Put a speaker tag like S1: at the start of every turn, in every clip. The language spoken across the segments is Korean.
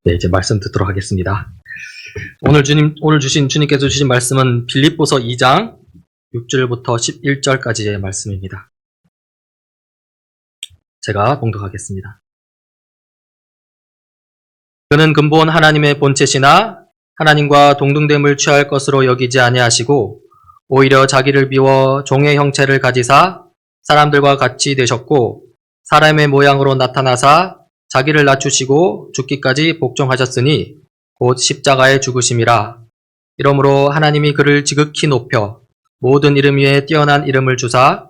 S1: 네, 이제 말씀 듣도록 하겠습니다. 오늘 주님께서 주신 말씀은 빌립보서 2장 6절부터 11절까지의 말씀입니다. 제가 봉독하겠습니다. 그는 근본 하나님의 본체시나 하나님과 동등됨을 취할 것으로 여기지 아니하시고 오히려 자기를 비워 종의 형체를 가지사 사람들과 같이 되셨고 사람의 모양으로 나타나사 자기를 낮추시고 죽기까지 복종하셨으니 곧 십자가의 죽으심이라. 이러므로 하나님이 그를 지극히 높여 모든 이름 위에 뛰어난 이름을 주사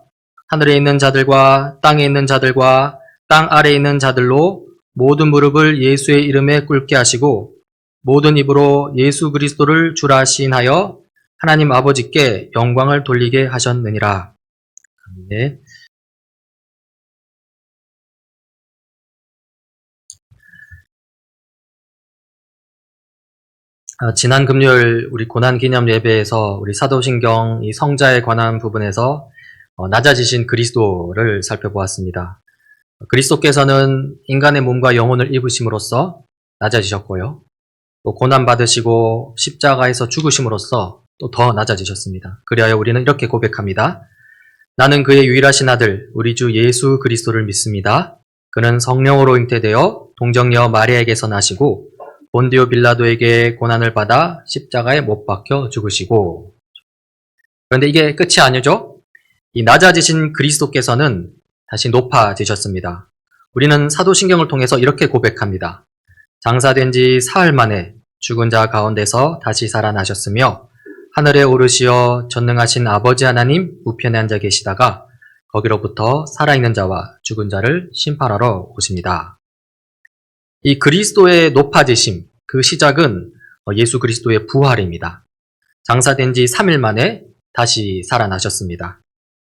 S1: 하늘에 있는 자들과 땅에 있는 자들과 땅 아래에 있는 자들로 모든 무릎을 예수의 이름에 꿇게 하시고 모든 입으로 예수 그리스도를 주라 시인하여 하나님 아버지께 영광을 돌리게 하셨느니라. 네. 지난 금요일 우리 고난기념 예배에서 우리 사도신경 이 성자에 관한 부분에서 낮아지신 그리스도를 살펴보았습니다. 그리스도께서는 인간의 몸과 영혼을 입으심으로써 낮아지셨고요. 또 고난받으시고 십자가에서 죽으심으로써 또 더 낮아지셨습니다. 그리하여 우리는 이렇게 고백합니다. 나는 그의 유일하신 아들 우리 주 예수 그리스도를 믿습니다. 그는 성령으로 잉태되어 동정녀 마리아에게서 나시고 본디오 빌라도에게 고난을 받아 십자가에 못 박혀 죽으시고. 그런데 이게 끝이 아니죠. 이 낮아지신 그리스도께서는 다시 높아지셨습니다. 우리는 사도신경을 통해서 이렇게 고백합니다. 장사된 지 사흘 만에 죽은 자 가운데서 다시 살아나셨으며 하늘에 오르시어 전능하신 아버지 하나님 우편에 앉아 계시다가 거기로부터 살아있는 자와 죽은 자를 심판하러 오십니다. 이 그리스도의 높아지심, 그 시작은 예수 그리스도의 부활입니다. 장사된 지 3일 만에 다시 살아나셨습니다.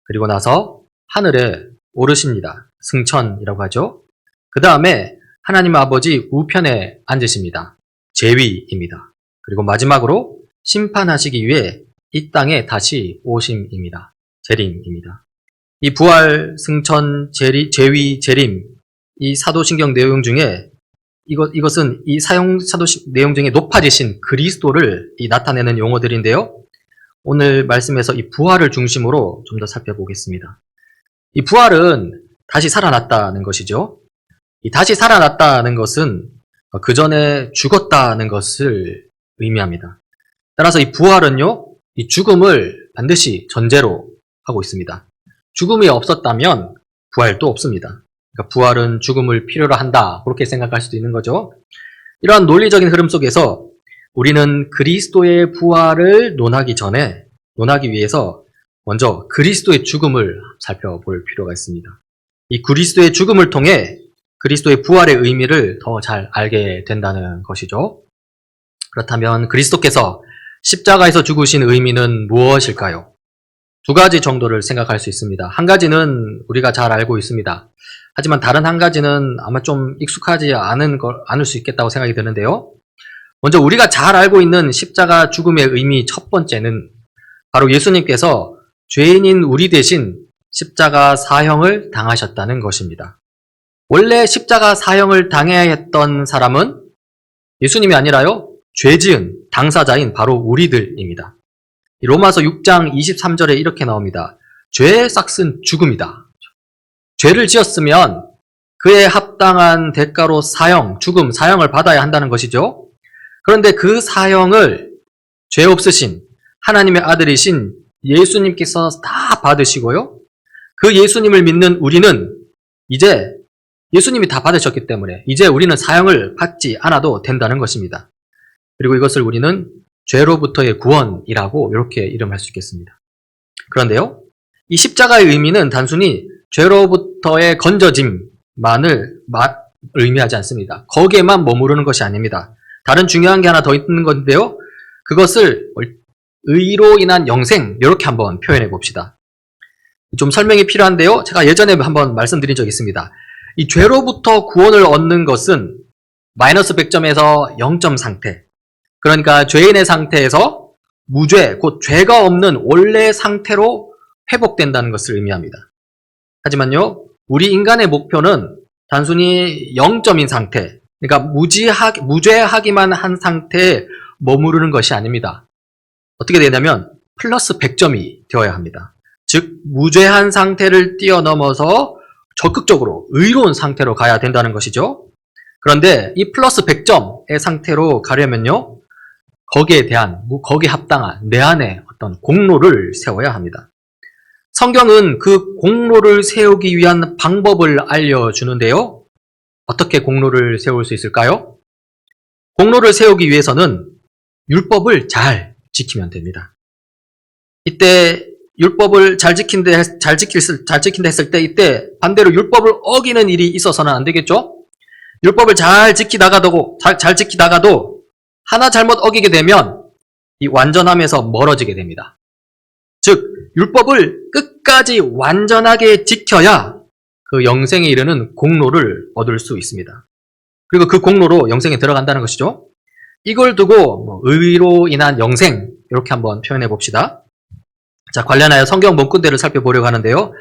S1: 그리고 나서 하늘에 오르십니다. 승천이라고 하죠. 그 다음에 하나님 아버지 우편에 앉으십니다. 재위입니다. 그리고 마지막으로 심판하시기 위해 이 땅에 다시 오심입니다. 재림입니다. 이 부활, 승천, 재위, 재림, 이 사도신경 내용 중에 이것은 이 사도신 내용 중에 높아지신 그리스도를 나타내는 용어들인데요. 오늘 말씀에서 이 부활을 중심으로 좀 더 살펴보겠습니다. 이 부활은 다시 살아났다는 것이죠. 이 다시 살아났다는 것은 그 전에 죽었다는 것을 의미합니다. 따라서 이 부활은요, 이 죽음을 반드시 전제로 하고 있습니다. 죽음이 없었다면 부활도 없습니다. 그러니까 부활은 죽음을 필요로 한다. 그렇게 생각할 수도 있는 거죠. 이러한 논리적인 흐름 속에서 우리는 그리스도의 부활을 논하기 위해서 먼저 그리스도의 죽음을 살펴볼 필요가 있습니다. 이 그리스도의 죽음을 통해 그리스도의 부활의 의미를 더 잘 알게 된다는 것이죠. 그렇다면 그리스도께서 십자가에서 죽으신 의미는 무엇일까요? 두 가지 정도를 생각할 수 있습니다. 한 가지는 우리가 잘 알고 있습니다. 하지만 다른 한 가지는 아마 좀 익숙하지 않을 수 있겠다고 생각이 드는데요. 먼저 우리가 잘 알고 있는 십자가 죽음의 의미 첫 번째는 바로 예수님께서 죄인인 우리 대신 십자가 사형을 당하셨다는 것입니다. 원래 십자가 사형을 당해야 했던 사람은 예수님이 아니라요, 죄 지은 당사자인 바로 우리들입니다. 로마서 6장 23절에 이렇게 나옵니다. 죄의 싹은 죽음이다. 죄를 지었으면 그에 합당한 대가로 죽음, 사형을 받아야 한다는 것이죠. 그런데 그 사형을 죄 없으신 하나님의 아들이신 예수님께서 다 받으시고요. 그 예수님을 믿는 우리는 이제 예수님이 다 받으셨기 때문에 이제 우리는 사형을 받지 않아도 된다는 것입니다. 그리고 이것을 우리는 죄로부터의 구원이라고 이렇게 이름할 수 있겠습니다. 그런데요, 이 십자가의 의미는 단순히 죄로부터의 건져짐만을 의미하지 않습니다. 거기에만 머무르는 것이 아닙니다. 다른 중요한 게 하나 더 있는 건데요, 그것을 의로 인한 영생, 이렇게 한번 표현해 봅시다. 좀 설명이 필요한데요, 제가 예전에 한번 말씀드린 적이 있습니다. 이 죄로부터 구원을 얻는 것은 마이너스 100점에서 0점 상태, 그러니까 죄인의 상태에서 무죄, 곧 죄가 없는 원래 상태로 회복된다는 것을 의미합니다. 하지만요, 우리 인간의 목표는 단순히 0점인 상태, 그러니까 무죄하기만 한 상태에 머무르는 것이 아닙니다. 어떻게 되냐면 플러스 100점이 되어야 합니다. 즉 무죄한 상태를 뛰어넘어서 적극적으로 의로운 상태로 가야 된다는 것이죠. 그런데 이 플러스 100점의 상태로 가려면요, 거기에 합당한 내 안에 어떤 공로를 세워야 합니다. 성경은 그 공로를 세우기 위한 방법을 알려주는데요. 어떻게 공로를 세울 수 있을까요? 공로를 세우기 위해서는 율법을 잘 지키면 됩니다. 이때 율법을 잘 지킨다 했을 때 이때 반대로 율법을 어기는 일이 있어서는 안 되겠죠? 율법을 잘 지키다가도 하나 잘못 어기게 되면 이 완전함에서 멀어지게 됩니다. 즉 율법을 끝까지 완전하게 지켜야 그 영생에 이르는 공로를 얻을 수 있습니다. 그리고 그 공로로 영생에 들어간다는 것이죠. 이걸 두고 의로 인한 영생 이렇게 한번 표현해 봅시다. 자, 관련하여 성경 문구대를 살펴보려고 하는데요.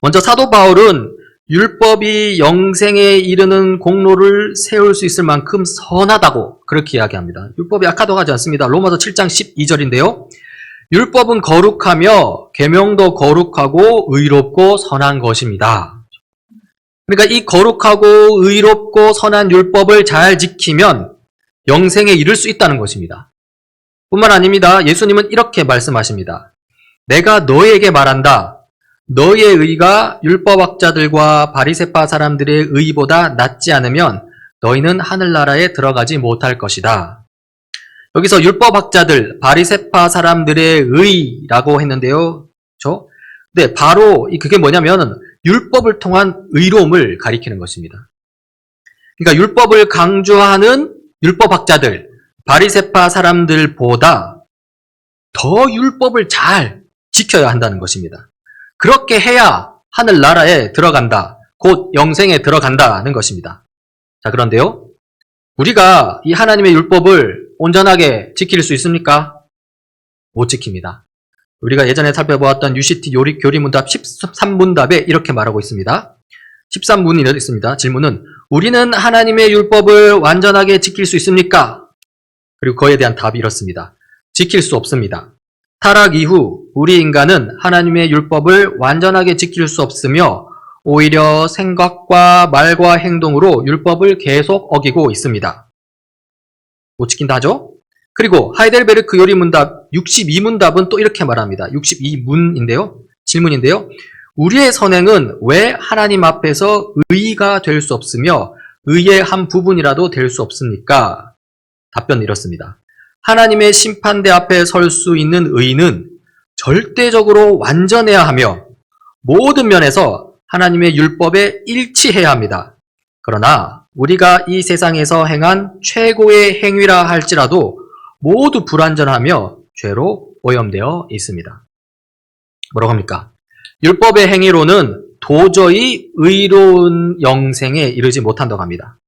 S1: 먼저 사도 바울은 율법이 영생에 이르는 공로를 세울 수 있을 만큼 선하다고 그렇게 이야기합니다. 율법이 악하다고 하지 않습니다. 로마서 7장 12절인데요. 율법은 거룩하며 계명도 거룩하고 의롭고 선한 것입니다. 그러니까 이 거룩하고 의롭고 선한 율법을 잘 지키면 영생에 이를 수 있다는 것입니다. 뿐만 아닙니다. 예수님은 이렇게 말씀하십니다. 내가 너에게 말한다. 너의 의가 율법학자들과 바리새파 사람들의 의보다 낫지 않으면 너희는 하늘나라에 들어가지 못할 것이다. 여기서 율법학자들, 바리새파 사람들의 의라고 했는데요. 그렇죠? 네, 바로 그게 뭐냐면 율법을 통한 의로움을 가리키는 것입니다. 그러니까 율법을 강조하는 율법학자들, 바리새파 사람들보다 더 율법을 잘 지켜야 한다는 것입니다. 그렇게 해야 하늘나라에 들어간다. 곧 영생에 들어간다는 것입니다. 자, 그런데요. 우리가 이 하나님의 율법을 온전하게 지킬 수 있습니까? 못 지킵니다. 우리가 예전에 살펴보았던 UCT 교리문답 13문답에 이렇게 말하고 있습니다. 13문이 있습니다. 질문은 우리는 하나님의 율법을 완전하게 지킬 수 있습니까? 그리고 그에 대한 답이 이렇습니다. 지킬 수 없습니다. 타락 이후 우리 인간은 하나님의 율법을 완전하게 지킬 수 없으며 오히려 생각과 말과 행동으로 율법을 계속 어기고 있습니다. 못 지킨다 하죠? 그리고 하이델베르크 요리문답 62문답은 또 이렇게 말합니다. 62문인데요. 질문인데요. 우리의 선행은 왜 하나님 앞에서 의가 될 수 없으며 의의 한 부분이라도 될 수 없습니까? 답변은 이렇습니다. 하나님의 심판대 앞에 설 수 있는 의는 절대적으로 완전해야 하며 모든 면에서 하나님의 율법에 일치해야 합니다. 그러나 우리가 이 세상에서 행한 최고의 행위라 할지라도 모두 불완전하며 죄로 오염되어 있습니다. 뭐라고 합니까? 율법의 행위로는 도저히 의로운 영생에 이르지 못한다고 합니다.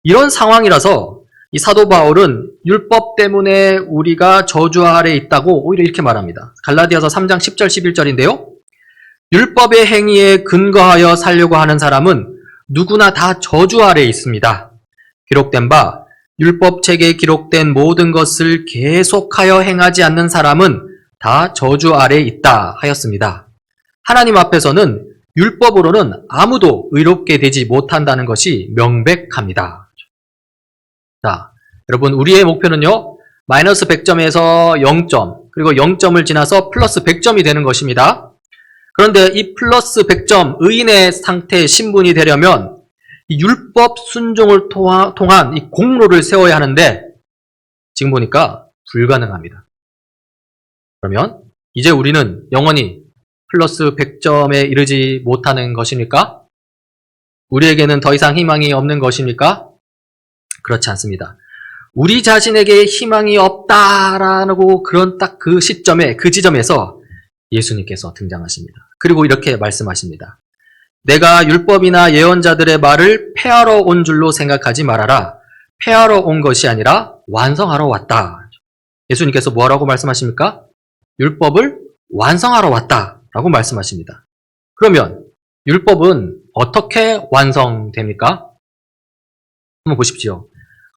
S1: 이런 상황이라서 이 사도 바울은 율법 때문에 우리가 저주 아래 있다고 오히려 이렇게 말합니다. 갈라디아서 3장 10절 11절인데요. 율법의 행위에 근거하여 살려고 하는 사람은 누구나 다 저주 아래 있습니다. 기록된 바 율법책에 기록된 모든 것을 계속하여 행하지 않는 사람은 다 저주 아래 있다 하였습니다. 하나님 앞에서는 율법으로는 아무도 의롭게 되지 못한다는 것이 명백합니다. 자, 여러분 우리의 목표는요. 마이너스 100점에서 0점, 그리고 0점을 지나서 플러스 100점이 되는 것입니다. 그런데 이 플러스 100점 의인의 상태에 신분이 되려면 이 율법 순종을 통한 이 공로를 세워야 하는데 지금 보니까 불가능합니다. 그러면 이제 우리는 영원히 플러스 100점에 이르지 못하는 것입니까? 우리에게는 더 이상 희망이 없는 것입니까? 그렇지 않습니다. 우리 자신에게 희망이 없다라고 그런 딱 그 시점에, 그 지점에서 예수님께서 등장하십니다. 그리고 이렇게 말씀하십니다. 내가 율법이나 예언자들의 말을 폐하러 온 줄로 생각하지 말아라. 폐하러 온 것이 아니라 완성하러 왔다. 예수님께서 뭐라고 말씀하십니까? 율법을 완성하러 왔다라고 말씀하십니다. 그러면 율법은 어떻게 완성됩니까? 한번 보십시오.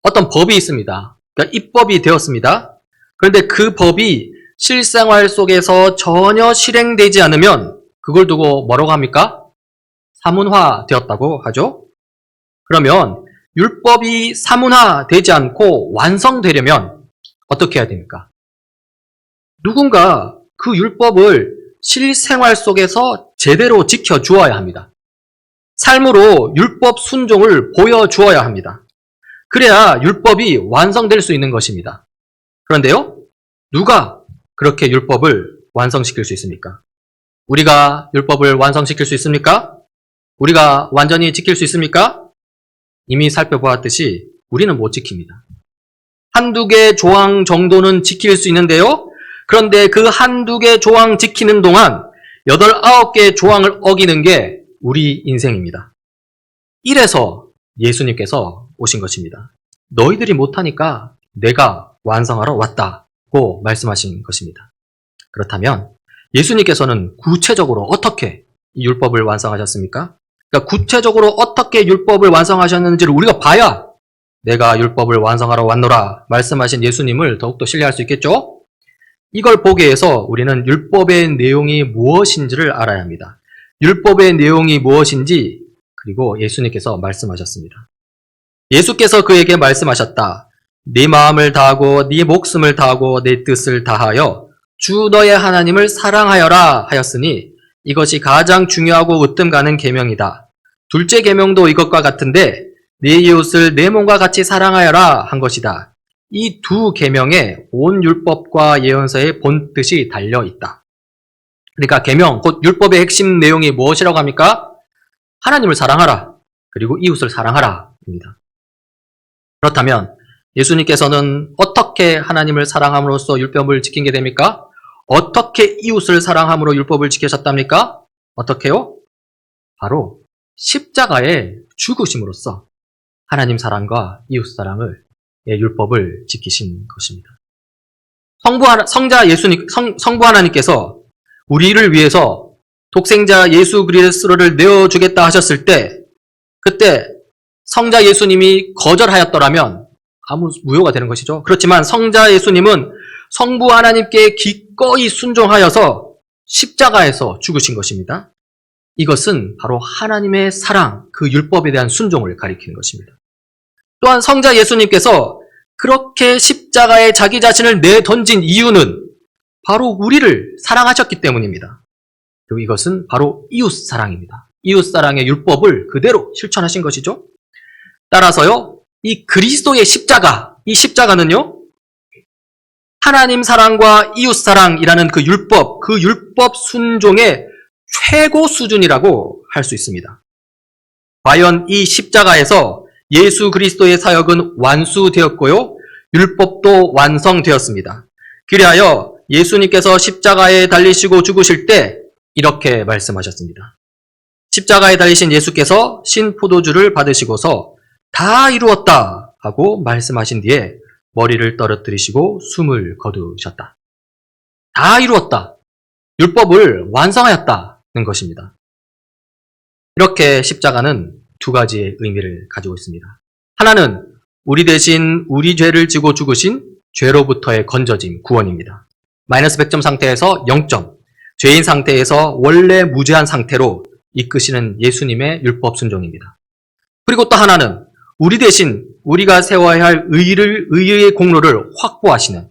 S1: 어떤 법이 있습니다. 그러니까 입법이 되었습니다. 그런데 그 법이 실생활 속에서 전혀 실행되지 않으면 그걸 두고 뭐라고 합니까? 사문화되었다고 하죠. 그러면 율법이 사문화되지 않고 완성되려면 어떻게 해야 됩니까? 누군가 그 율법을 실생활 속에서 제대로 지켜주어야 합니다. 삶으로 율법 순종을 보여주어야 합니다. 그래야 율법이 완성될 수 있는 것입니다. 그런데요, 누가 그렇게 율법을 완성시킬 수 있습니까? 우리가 율법을 완성시킬 수 있습니까? 우리가 완전히 지킬 수 있습니까? 이미 살펴보았듯이 우리는 못 지킵니다. 한두 개 조항 정도는 지킬 수 있는데요. 그런데 그 한두 개 조항 지키는 동안 8, 9개 조항을 어기는 게 우리 인생입니다. 이래서 예수님께서 오신 것입니다. 너희들이 못하니까 내가 완성하러 왔다고 말씀하신 것입니다. 그렇다면 예수님께서는 구체적으로 어떻게 이 율법을 완성하셨습니까? 그러니까 구체적으로 어떻게 율법을 완성하셨는지를 우리가 봐야 내가 율법을 완성하러 왔노라 말씀하신 예수님을 더욱더 신뢰할 수 있겠죠? 이걸 보기 위해서 우리는 율법의 내용이 무엇인지를 알아야 합니다. 율법의 내용이 무엇인지 그리고 예수님께서 말씀하셨습니다. 예수께서 그에게 말씀하셨다. 네 마음을 다하고 네 목숨을 다하고 네 뜻을 다하여 주 너의 하나님을 사랑하여라 하였으니 이것이 가장 중요하고 으뜸 가는 계명이다. 둘째 계명도 이것과 같은데 네 이웃을 내 몸과 같이 사랑하여라 한 것이다. 이 두 계명에 온 율법과 예언서의 본뜻이 달려 있다. 그러니까 계명, 곧 율법의 핵심 내용이 무엇이라고 합니까? 하나님을 사랑하라. 그리고 이웃을 사랑하라. 입니다. 그렇다면 예수님께서는 어떻게 하나님을 사랑함으로써 율법을 지킨 게 됩니까? 어떻게 이웃을 사랑함으로 율법을 지키셨답니까? 어떻게요? 바로 십자가에 죽으심으로써 하나님 사랑과 이웃 사랑을 율법을 지키신 것입니다. 성부 하나님께서 우리를 위해서 독생자 예수 그리스도를 내어주겠다 하셨을 때 그때 성자 예수님이 거절하였더라면 아무 무효가 되는 것이죠. 그렇지만 성자 예수님은 성부 하나님께 기꺼이 순종하여서 십자가에서 죽으신 것입니다. 이것은 바로 하나님의 사랑, 그 율법에 대한 순종을 가리키는 것입니다. 또한 성자 예수님께서 그렇게 십자가에 자기 자신을 내던진 이유는 바로 우리를 사랑하셨기 때문입니다. 그리고 이것은 바로 이웃 사랑입니다. 이웃 사랑의 율법을 그대로 실천하신 것이죠. 따라서요, 이 그리스도의 십자가, 이 십자가는요, 하나님 사랑과 이웃 사랑이라는 그 율법 순종의 최고 수준이라고 할 수 있습니다. 과연 이 십자가에서 예수 그리스도의 사역은 완수되었고요, 율법도 완성되었습니다. 그리하여 예수님께서 십자가에 달리시고 죽으실 때 이렇게 말씀하셨습니다. 십자가에 달리신 예수께서 신포도주를 받으시고서 다 이루었다 하고 말씀하신 뒤에 머리를 떨어뜨리시고 숨을 거두셨다. 다 이루었다. 율법을 완성하였다는 것입니다. 이렇게 십자가는 두 가지의 의미를 가지고 있습니다. 하나는 우리 대신 우리 죄를 지고 죽으신 죄로부터의 건져짐, 구원입니다. 마이너스 100점 상태에서 0점, 죄인 상태에서 원래 무죄한 상태로 이끄시는 예수님의 율법 순종입니다. 그리고 또 하나는 우리 대신 우리가 세워야 할 의의 공로를 확보하시는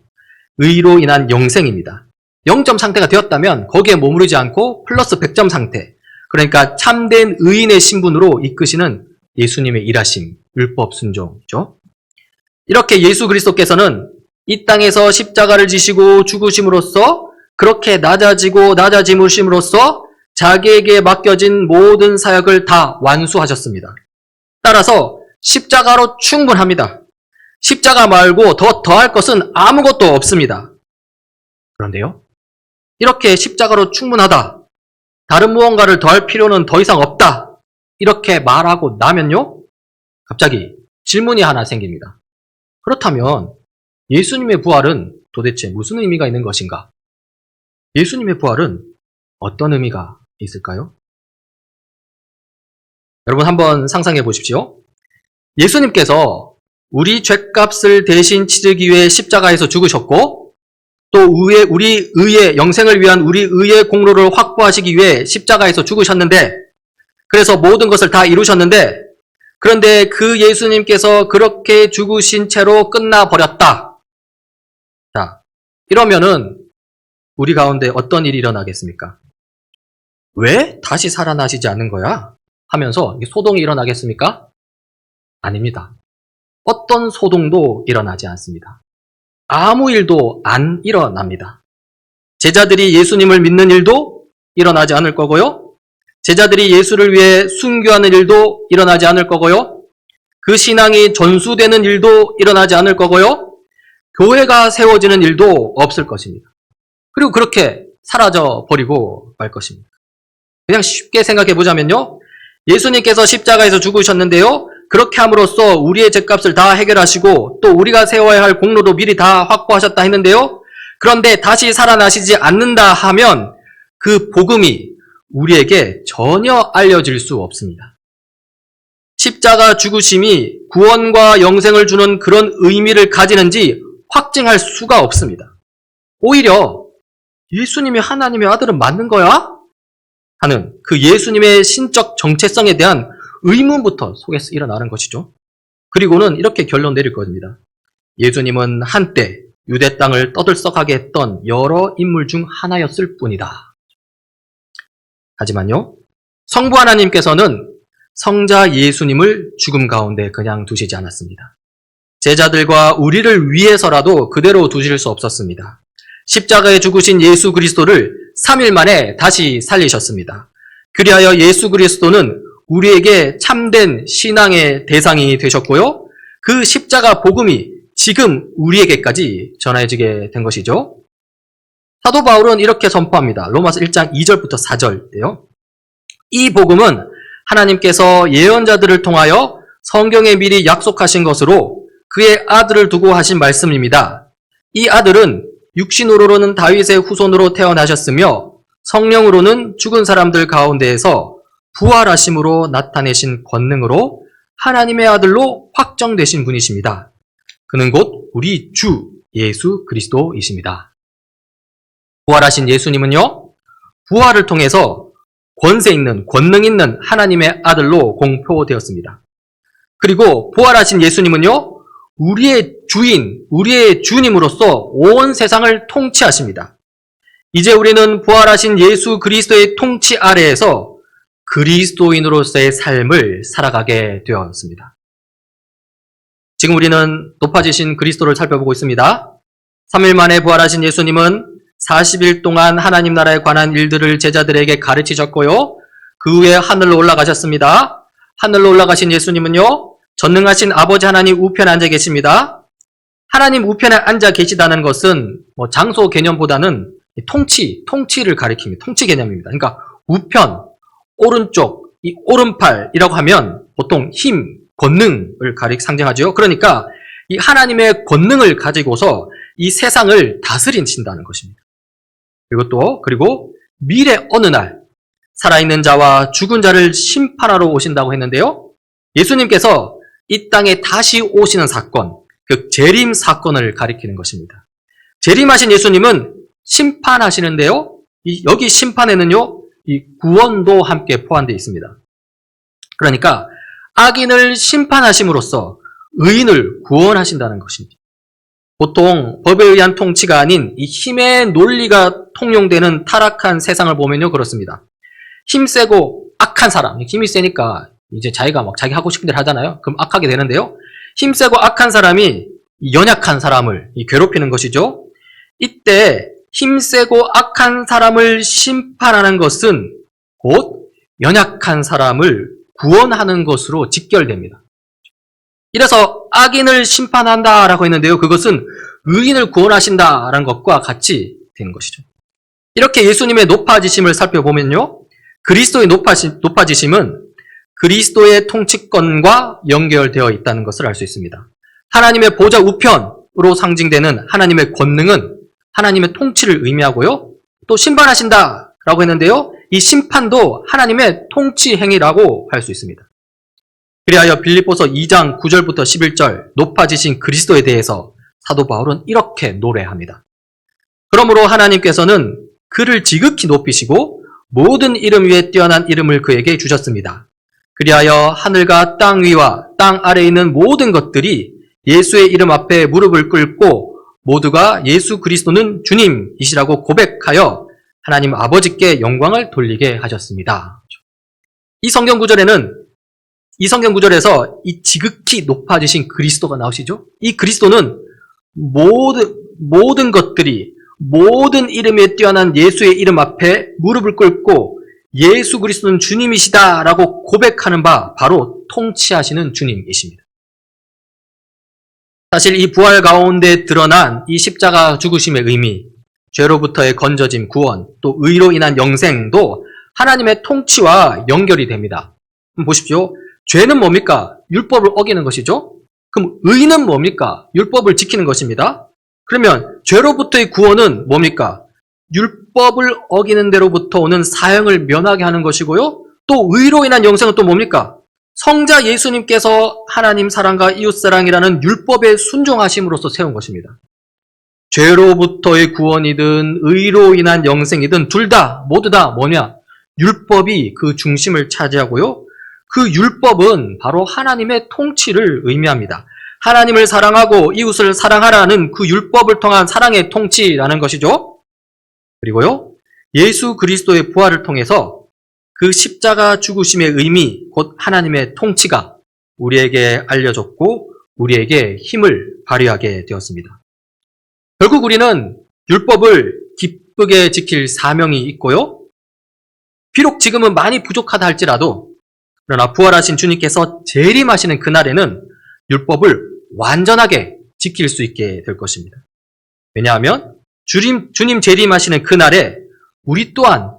S1: 의로 인한 영생입니다. 0점 상태가 되었다면 거기에 머무르지 않고 플러스 100점 상태, 그러니까 참된 의인의 신분으로 이끄시는 예수님의 일하심, 율법 순종이죠. 이렇게 예수 그리스도께서는 이 땅에서 십자가를 지시고 죽으심으로써 그렇게 낮아짐으로써 자기에게 맡겨진 모든 사역을 다 완수하셨습니다. 따라서 십자가로 충분합니다. 십자가 말고 더할 것은 아무것도 없습니다. 그런데요, 이렇게 십자가로 충분하다, 다른 무언가를 더할 필요는 더 이상 없다, 이렇게 말하고 나면요, 갑자기 질문이 하나 생깁니다. 그렇다면 예수님의 부활은 도대체 무슨 의미가 있는 것인가? 예수님의 부활은 어떤 의미가 있을까요? 여러분 한번 상상해 보십시오. 예수님께서 우리 죗값을 대신 치르기 위해 십자가에서 죽으셨고, 또 우리 의의 영생을 위한 우리 의의 공로를 확보하시기 위해 십자가에서 죽으셨는데, 그래서 모든 것을 다 이루셨는데, 그런데 그 예수님께서 그렇게 죽으신 채로 끝나버렸다. 자, 이러면은 우리 가운데 어떤 일이 일어나겠습니까? 왜 다시 살아나시지 않는 거야? 하면서 소동이 일어나겠습니까? 아닙니다. 어떤 소동도 일어나지 않습니다. 아무 일도 안 일어납니다. 제자들이 예수님을 믿는 일도 일어나지 않을 거고요. 제자들이 예수를 위해 순교하는 일도 일어나지 않을 거고요. 그 신앙이 전수되는 일도 일어나지 않을 거고요. 교회가 세워지는 일도 없을 것입니다. 그리고 그렇게 사라져 버리고 말 것입니다. 그냥 쉽게 생각해 보자면요. 예수님께서 십자가에서 죽으셨는데요. 그렇게 함으로써 우리의 죗값을 다 해결하시고 또 우리가 세워야 할 공로도 미리 다 확보하셨다 했는데요. 그런데 다시 살아나시지 않는다 하면 그 복음이 우리에게 전혀 알려질 수 없습니다. 십자가 죽으심이 구원과 영생을 주는 그런 의미를 가지는지 확증할 수가 없습니다. 오히려 예수님이 하나님의 아들은 맞는 거야? 하는 그 예수님의 신적 정체성에 대한 의문부터 속에서 일어나는 것이죠. 그리고는 이렇게 결론 내릴 겁니다. 예수님은 한때 유대 땅을 떠들썩하게 했던 여러 인물 중 하나였을 뿐이다. 하지만요, 성부 하나님께서는 성자 예수님을 죽음 가운데 그냥 두시지 않았습니다. 제자들과 우리를 위해서라도 그대로 두실 수 없었습니다. 십자가에 죽으신 예수 그리스도를 3일 만에 다시 살리셨습니다. 그리하여 예수 그리스도는 우리에게 참된 신앙의 대상이 되셨고요. 그 십자가 복음이 지금 우리에게까지 전해지게 된 것이죠. 사도 바울은 이렇게 선포합니다. 로마서 1장 2절부터 4절인데요. 이 복음은 하나님께서 예언자들을 통하여 성경에 미리 약속하신 것으로 그의 아들을 두고 하신 말씀입니다. 이 아들은 육신으로는 다윗의 후손으로 태어나셨으며 성령으로는 죽은 사람들 가운데에서 부활하심으로 나타내신 권능으로 하나님의 아들로 확정되신 분이십니다. 그는 곧 우리 주 예수 그리스도이십니다. 부활하신 예수님은요, 부활을 통해서 권세 있는, 권능 있는 하나님의 아들로 공표되었습니다. 그리고 부활하신 예수님은요, 우리의 주인, 우리의 주님으로서 온 세상을 통치하십니다. 이제 우리는 부활하신 예수 그리스도의 통치 아래에서 그리스도인으로서의 삶을 살아가게 되었습니다. 지금 우리는 높아지신 그리스도를 살펴보고 있습니다. 3일 만에 부활하신 예수님은 40일 동안 하나님 나라에 관한 일들을 제자들에게 가르치셨고요. 그 후에 하늘로 올라가셨습니다. 하늘로 올라가신 예수님은요, 전능하신 아버지 하나님 우편에 앉아 계십니다. 하나님 우편에 앉아 계시다는 것은 장소 개념보다는 통치를 가리킵니다. 통치 개념입니다. 그러니까 우편, 오른쪽, 이 오른팔이라고 하면 보통 힘, 권능을 상징하죠. 그러니까 이 하나님의 권능을 가지고서 이 세상을 다스리신다는 것입니다. 그리고 미래 어느 날 살아있는 자와 죽은 자를 심판하러 오신다고 했는데요. 예수님께서 이 땅에 다시 오시는 사건, 그 재림 사건을 가리키는 것입니다. 재림하신 예수님은 심판하시는데요. 여기 심판에는요, 이 구원도 함께 포함되어 있습니다. 그러니까 악인을 심판하심으로써 의인을 구원하신다는 것입니다. 보통 법에 의한 통치가 아닌 이 힘의 논리가 통용되는 타락한 세상을 보면요, 그렇습니다. 힘세고 악한 사람, 힘이 세니까 이제 자기가 자기 하고 싶은 대로 하잖아요. 그럼 악하게 되는데요. 힘세고 악한 사람이 연약한 사람을 괴롭히는 것이죠. 이때 힘세고 악한 사람을 심판하는 것은 곧 연약한 사람을 구원하는 것으로 직결됩니다. 이래서 악인을 심판한다라고 했는데요. 그것은 의인을 구원하신다라는 것과 같이 되는 것이죠. 이렇게 예수님의 높아지심을 살펴보면요. 그리스도의 높아지심은 그리스도의 통치권과 연결되어 있다는 것을 알 수 있습니다. 하나님의 보좌 우편으로 상징되는 하나님의 권능은 하나님의 통치를 의미하고요. 또 심판하신다라고 했는데요. 이 심판도 하나님의 통치 행위라고 할 수 있습니다. 그리하여 빌립보서 2장 9절부터 11절 높아지신 그리스도에 대해서 사도 바울은 이렇게 노래합니다. 그러므로 하나님께서는 그를 지극히 높이시고 모든 이름 위에 뛰어난 이름을 그에게 주셨습니다. 그리하여 하늘과 땅 위와 땅 아래에 있는 모든 것들이 예수의 이름 앞에 무릎을 꿇고 모두가 예수 그리스도는 주님이시라고 고백하여 하나님 아버지께 영광을 돌리게 하셨습니다. 이 성경 구절에서 이 지극히 높아지신 그리스도가 나오시죠? 이 그리스도는 모든 것들이 모든 이름에 뛰어난 예수의 이름 앞에 무릎을 꿇고 예수 그리스도는 주님이시다라고 고백하는 바 바로 통치하시는 주님이십니다. 사실 이 부활 가운데 드러난 이 십자가 죽으심의 의미, 죄로부터의 건져짐, 구원, 또 의로 인한 영생도 하나님의 통치와 연결이 됩니다. 보십시오. 죄는 뭡니까? 율법을 어기는 것이죠. 그럼 의는 뭡니까? 율법을 지키는 것입니다. 그러면 죄로부터의 구원은 뭡니까? 율법을 어기는 데로부터 오는 사형을 면하게 하는 것이고요. 또 의로 인한 영생은 또 뭡니까? 성자 예수님께서 하나님 사랑과 이웃사랑이라는 율법에 순종하심으로써 세운 것입니다. 죄로부터의 구원이든 의로 인한 영생이든 둘 다 모두 다 뭐냐? 율법이 그 중심을 차지하고요. 그 율법은 바로 하나님의 통치를 의미합니다. 하나님을 사랑하고 이웃을 사랑하라는 그 율법을 통한 사랑의 통치라는 것이죠. 그리고요, 예수 그리스도의 부활을 통해서 그 십자가 죽으심의 의미, 곧 하나님의 통치가 우리에게 알려졌고 우리에게 힘을 발휘하게 되었습니다. 결국 우리는 율법을 기쁘게 지킬 사명이 있고요. 비록 지금은 많이 부족하다 할지라도 그러나 부활하신 주님께서 재림하시는 그날에는 율법을 완전하게 지킬 수 있게 될 것입니다. 왜냐하면 주님 재림하시는 그날에 우리 또한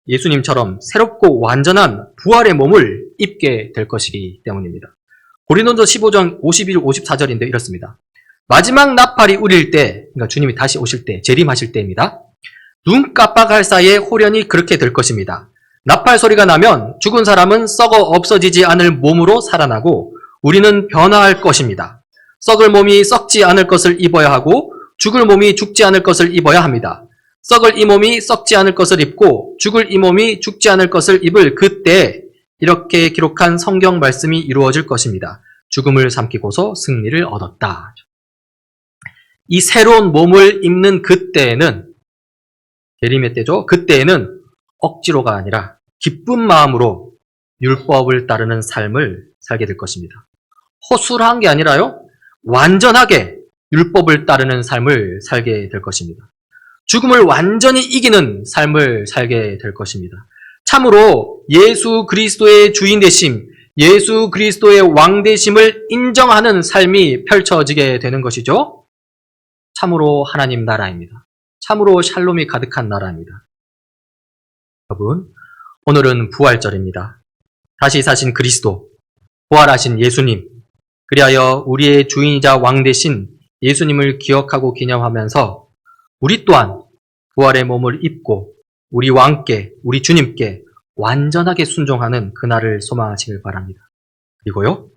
S1: 예수님처럼 새롭고 완전한 부활의 몸을 입게 될 것이기 때문입니다. 고린도서 15장 51, 54절인데 이렇습니다. 마지막 나팔이 울릴 때, 그러니까 주님이 다시 오실 때, 재림하실 때입니다. 눈 깜빡할 사이에 홀연히 그렇게 될 것입니다. 나팔 소리가 나면 죽은 사람은 썩어 없어지지 않을 몸으로 살아나고 우리는 변화할 것입니다. 썩을 몸이 썩지 않을 것을 입어야 하고 죽을 몸이 죽지 않을 것을 입어야 합니다. 썩을 이 몸이 썩지 않을 것을 입고 죽을 이 몸이 죽지 않을 것을 입을 그때 이렇게 기록한 성경 말씀이 이루어질 것입니다. 죽음을 삼키고서 승리를 얻었다. 이 새로운 몸을 입는 그때에는 재림의 때죠. 그때에는 억지로가 아니라 기쁜 마음으로 율법을 따르는 삶을 살게 될 것입니다. 허술한 게 아니라요. 완전하게 율법을 따르는 삶을 살게 될 것입니다. 죽음을 완전히 이기는 삶을 살게 될 것입니다. 참으로 예수 그리스도의 주인 되심, 예수 그리스도의 왕 되심을 인정하는 삶이 펼쳐지게 되는 것이죠. 참으로 하나님 나라입니다. 참으로 샬롬이 가득한 나라입니다. 여러분, 오늘은 부활절입니다. 다시 사신 그리스도, 부활하신 예수님, 그리하여 우리의 주인이자 왕 되신 예수님을 기억하고 기념하면서 우리 또한 부활의 몸을 입고 우리 왕께, 우리 주님께 완전하게 순종하는 그날을 소망하시길 바랍니다. 그리고요,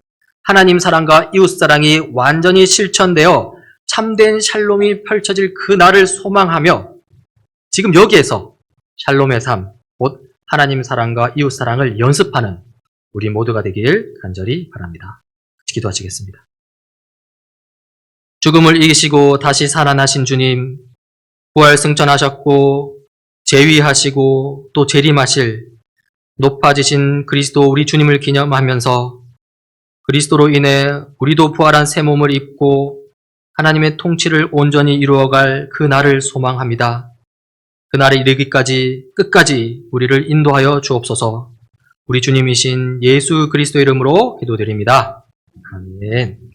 S1: 하나님 사랑과 이웃 사랑이 완전히 실천되어 참된 샬롬이 펼쳐질 그날을 소망하며 지금 여기에서 샬롬의 삶, 곧 하나님 사랑과 이웃 사랑을 연습하는 우리 모두가 되길 간절히 바랍니다. 기도하시겠습니다. 죽음을 이기시고 다시 살아나신 주님, 부활 승천하셨고 재위하시고 또 재림하실 높아지신 그리스도 우리 주님을 기념하면서 그리스도로 인해 우리도 부활한 새 몸을 입고 하나님의 통치를 온전히 이루어갈 그 날을 소망합니다. 그 날에 이르기까지 끝까지 우리를 인도하여 주옵소서. 우리 주님이신 예수 그리스도 이름으로 기도드립니다. 아멘.